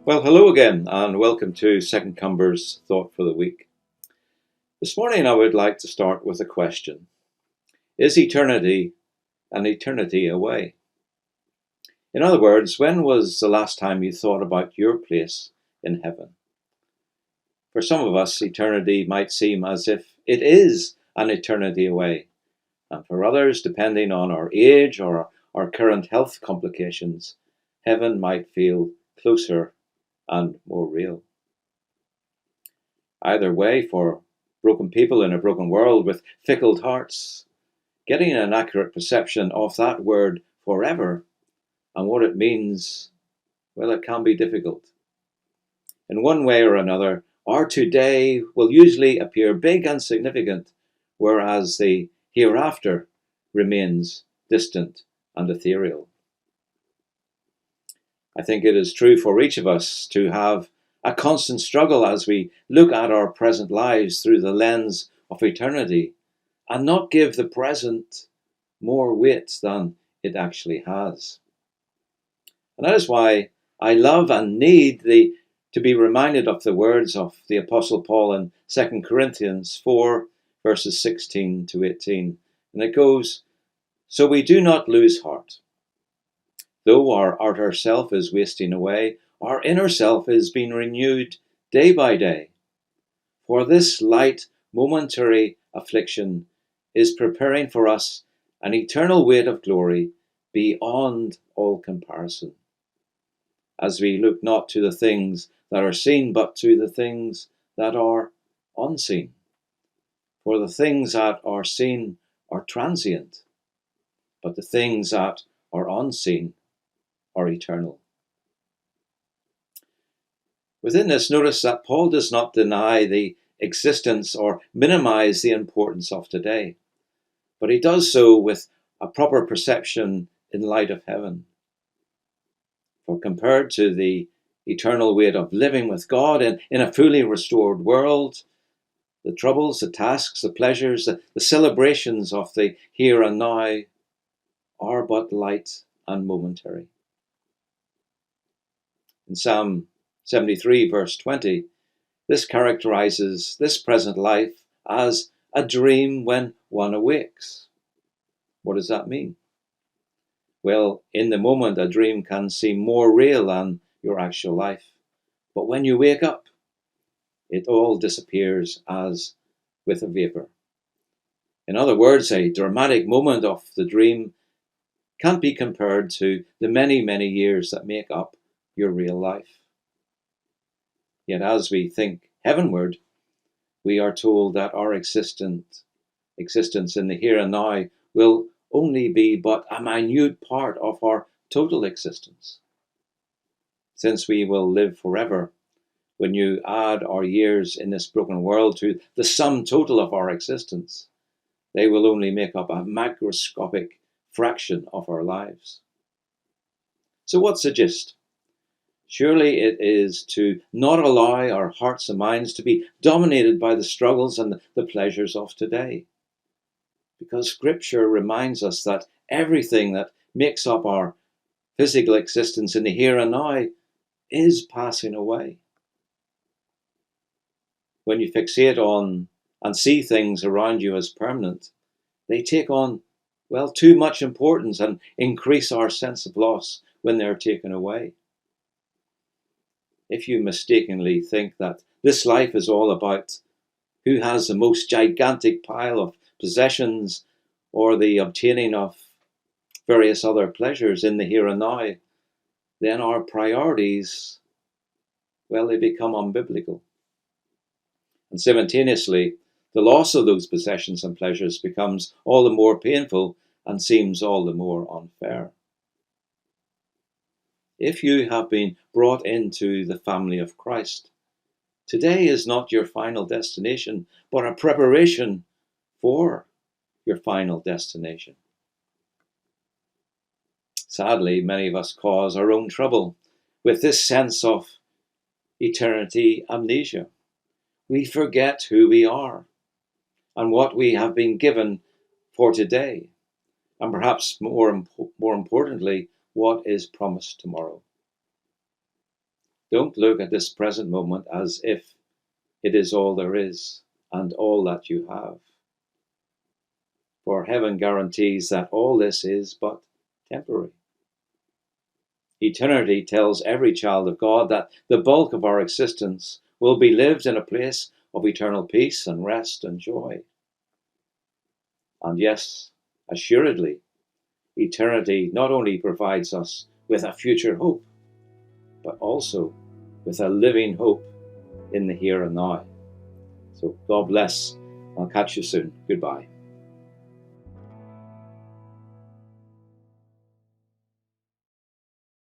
Well, hello again, and welcome to Second Cumber's Thought for the Week. This morning I would like to start with a question. Is eternity an eternity away? In other words, when was the last time you thought about your place in heaven? For some of us, eternity might seem as if it is an eternity away, and for others, depending on our age or our current health complications, heaven might feel closer and more real. Either way, for broken people in a broken world with fickle hearts, getting an accurate perception of that word forever and what it means, well, it can be difficult. In one way or another, our today will usually appear big and significant, whereas the hereafter remains distant and ethereal. I think it is true for each of us to have a constant struggle as we look at our present lives through the lens of eternity and not give the present more weight than it actually has. And that is why I love and need to be reminded of the words of the Apostle Paul in 2 Corinthians 4, verses 16 to 18. And it goes, "So we do not lose heart. Though our outer self is wasting away, our inner self is being renewed day by day. For this light, momentary affliction is preparing for us an eternal weight of glory beyond all comparison, as we look not to the things that are seen, but to the things that are unseen. For the things that are seen are transient, but the things that are unseen are eternal." Within this, notice that Paul does not deny the existence or minimize the importance of today, but he does so with a proper perception in light of heaven. For compared to the eternal weight of living with God in a fully restored world, the troubles, the tasks, the pleasures, the celebrations of the here and now are but light and momentary. In Psalm 73, verse 20, this characterizes this present life as a dream when one awakes. What does that mean? Well, in the moment, a dream can seem more real than your actual life. But when you wake up, it all disappears as with a vapor. In other words, a dramatic moment of the dream can't be compared to the many, many years that make up your real life. Yet as we think heavenward, we are told that our existence in the here and now will only be but a minute part of our total existence. Since we will live forever, when you add our years in this broken world to the sum total of our existence, they will only make up a microscopic fraction of our lives. So what's the gist? Surely it is to not allow our hearts and minds to be dominated by the struggles and the pleasures of today. Because Scripture reminds us that everything that makes up our physical existence in the here and now is passing away. When you fixate on and see things around you as permanent, they take on, well, too much importance and increase our sense of loss when they're taken away. If you mistakenly think that this life is all about who has the most gigantic pile of possessions or the obtaining of various other pleasures in the here and now, then our priorities, well, they become unbiblical. And simultaneously, the loss of those possessions and pleasures becomes all the more painful and seems all the more unfair. If you have been brought into the family of Christ, today is not your final destination, but a preparation for your final destination. Sadly, many of us cause our own trouble with this sense of eternity amnesia. We forget who we are and what we have been given for today, and perhaps more importantly, what is promised tomorrow. Don't look at this present moment as if it is all there is and all that you have. For heaven guarantees that all this is but temporary. Eternity tells every child of God that the bulk of our existence will be lived in a place of eternal peace and rest and joy. And yes, assuredly, eternity not only provides us with a future hope, but also with a living hope in the here and now. So God bless. I'll catch you soon. Goodbye.